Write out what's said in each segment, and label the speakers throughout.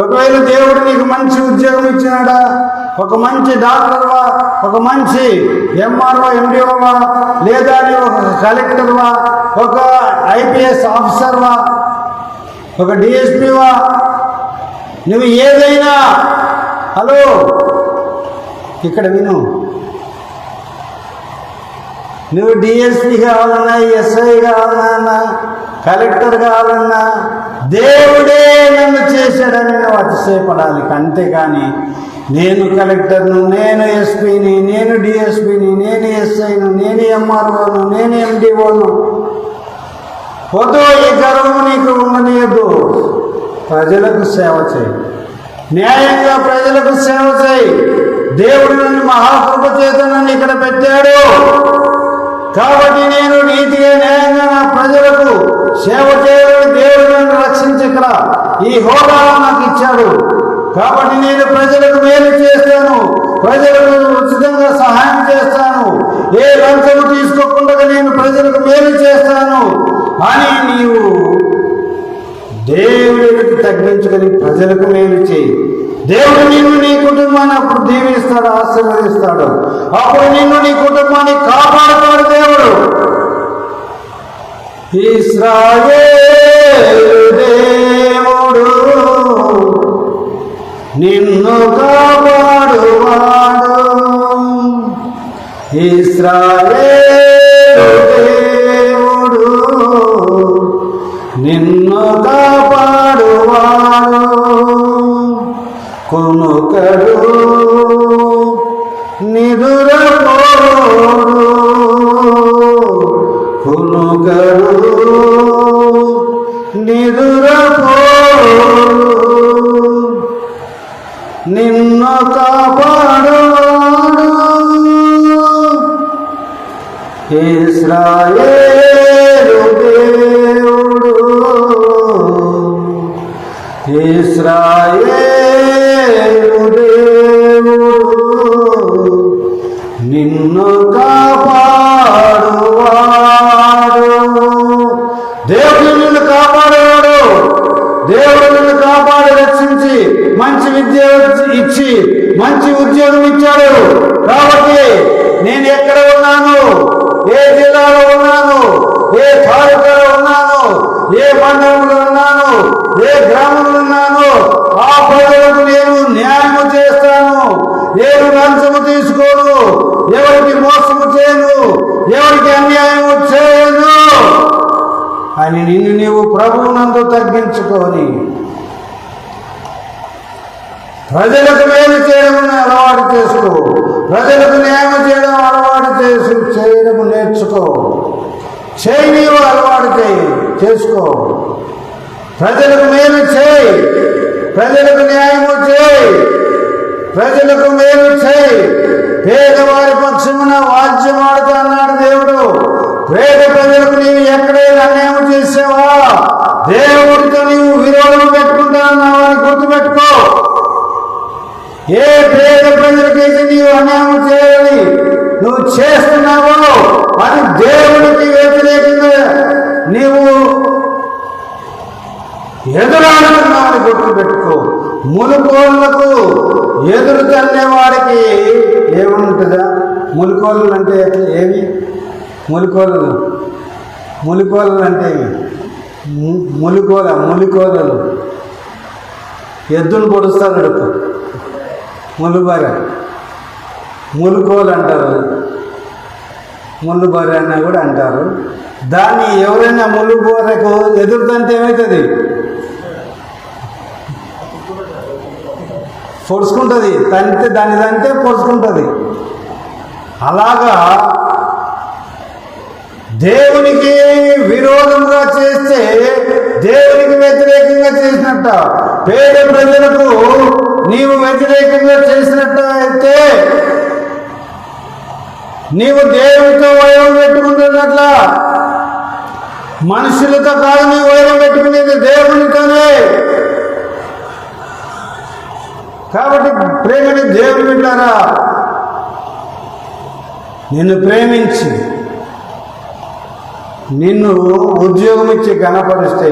Speaker 1: ఒకవేళ దేవుడు నీకు మంచి ఉద్యోగం ఇచ్చినాడా, ఒక మంచి డాక్టర్వా, ఒక మంచి ఎంఆర్ఓ ఎండిఓవా, లేదా నీవు ఒక కలెక్టర్వా, ఒక ఐపీఎస్ ఆఫీసర్వా, ఒక డిఎస్పీవా, నువ్వు ఏదైనా, హలో ఇక్కడ విను, నువ్వు డిఎస్పీ కావాలన్నా, ఎస్ఐ కావాలన్నా, కలెక్టర్ కావాలన్నా దేవుడే నన్ను చేశాడని నువ్వు అతిశయపడాలి. అంతేకాని నేను కలెక్టర్ను, నేను ఎస్పీని, నేను డిఎస్పీని, నేను ఎస్ఐను, నేను ఎంఆర్ఓను, నేను ఎండిఓను వద్దు. ఈ గర్వం నీకు ఉండనియద్దు. ప్రజలకు సేవ చేయి, న్యాయంగా ప్రజలకు సేవ చేయి. దేవుడు నన్ను మహాకృప చేత నన్ను ఇక్కడ పెట్టాడు కాబట్టి నేను నీతిగా న్యాయంగా నా ప్రజలకు సేవ చేయాలని దేవుడు నన్ను రక్షించి ఇక్కడ ఈ హోదా నాకు ఇచ్చాడు. కాబట్టి నేను ప్రజలకు మేలు చేస్తాను, ప్రజలకు ఉచితంగా సహాయం చేస్తాను, ఏ లంచము తీసుకోకుండా నేను ప్రజలకు మేలు చేస్తాను అని నీవు దేవుడికి తగ్గించుకొని ప్రజలకు మేలు చేయి. దేవుడు నిన్ను నీ కుటుంబాన్ని అప్పుడు దీవిస్తాడు, ఆశీర్వదిస్తాడు. అప్పుడు నిన్ను నీ కుటుంబాన్ని కాపాడుతాడు దేవుడు. ఇశ్రాయేలు దేవుడు నిన్ను కాపాడువాడు. ఇశ్రాయేలు దేవుడు నిన్ను కాపాడువాడు. కునుకడు నిదురపోడు, కునుకడు నిదురపోడు, నిన్ను కాపాడువాడు. ఇశ్రాయేలు దేవుడు, ఇశ్రాయేలు దేవుడు నిన్ను కాపాడువాడు. దేవుడు నిన్ను కాపాడేవాడు. దేవుడు నిన్ను కాపాడి రక్షించి మంచి విద్య ఇచ్చి మంచి ఉద్యోగం ఇచ్చాడు. కాబట్టి నేను ఎక్కడ ఉన్నాను, ఏ జిల్లాలో ఉన్నాను, ఏ తాలూకాలో ఉన్నాను, ఏ మండలంలో ఉన్నాను, ఏ గ్రామంలో ఉన్నాను, ఆ ప్రజలకు నేను న్యాయము చేస్తాను. నేను లంచము తీసుకోను, ఎవరికి మోసము చేయను, ఎవరికి అన్యాయము చేయను అని నిన్ను నీవు ప్రభువునందు తగ్గించుకొని ప్రజలకు మేలు చేయడం అలవాటు చేసుకో. ప్రజలకు న్యాయం చేయడం అలవాటు చేయడం నేర్చుకో. చేయి, నీవు అలవాటు చేసుకో. ప్రజలకు మేలు చేయి, ప్రజలకు న్యాయము చేయి, ప్రజలకు మేలు చేయి. పేదవారి పక్షమున వాద్యం ఆడుతా అన్నాడు దేవుడు. పేద ప్రజలకు నీవు ఎక్కడైనా అన్యాయం చేసావా, దేవుడితో నీవు విరోధం పెట్టుకుంటా అన్నావు అని గుర్తుపెట్టుకో. ఏ పేద ప్రజలకైతే నీవు అన్యాయం చేయాలి నువ్వు చేస్తున్నావో అది దేవుడికి వ్యతిరేకంగా నీవు ఎదురాడుతున్నావని గుర్తుపెట్టుకో. ములుకోళ్ళకు ఎదురు తన్నేవాడికి ఏముంటుందా? ములుకోళ్ళు అంటే ఏమి? ములుకోళ్ళు అంటే ములుకోలలు ఎద్దును పొడుస్తాడు ములుకోలు అంటారు, ముల్లుబర్రె అన్న కూడా అంటారు. దాన్ని ఎవరైనా ములుబర్రెకు ఎదురుతంటే ఏమవుతుంది? పొడుచుకుంటుంది. దాన్ని తంటే పొడుచుకుంటుంది. అలాగా దేవునికి విరోధంగా చేస్తే దేవునికి వ్యతిరేకంగా చేసినట్ట. పేద ప్రజలకు నీవు వ్యతిరేకంగా చేసినట్టు అయితే నీవు దేవునితో వైరం పెట్టుకుంటున్నట్ల. మనుషులతో కాదు నీవు వైరం పెట్టుకునేది, దేవునితోనే. కాబట్టి ప్రేమని దేవుని బిడ్డారా, నిన్ను ప్రేమించి నిన్ను ఉద్యోగం ఇచ్చి కనపరిస్తే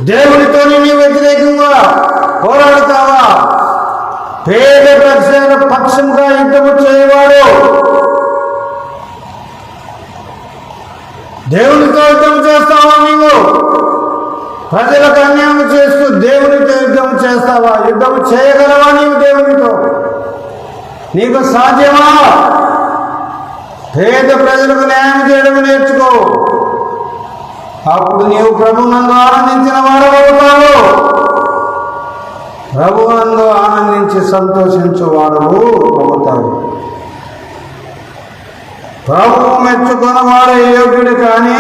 Speaker 1: దేవునితో నీ వ్యతిరేకంగా పోరాడు. దేవునితో యుద్ధం చేస్తావా? నీవు ప్రజలకు అన్యాయం చేస్తూ దేవునితో యుద్ధం చేస్తావా? యుద్ధం చేయగలవా నీవు దేవునితో? నీకు సాధ్యమా? పేద ప్రజలకు న్యాయం చేయడం నేర్చుకో. అప్పుడు నీవు ప్రభువునందు ఆనందించిన వాడవుతావు. ప్రభువునందు ఆనందించి సంతోషించు వాడవు అవుతావు. ప్రభువు మెచ్చుకున్న వాడే యోగ్యుడు కానీ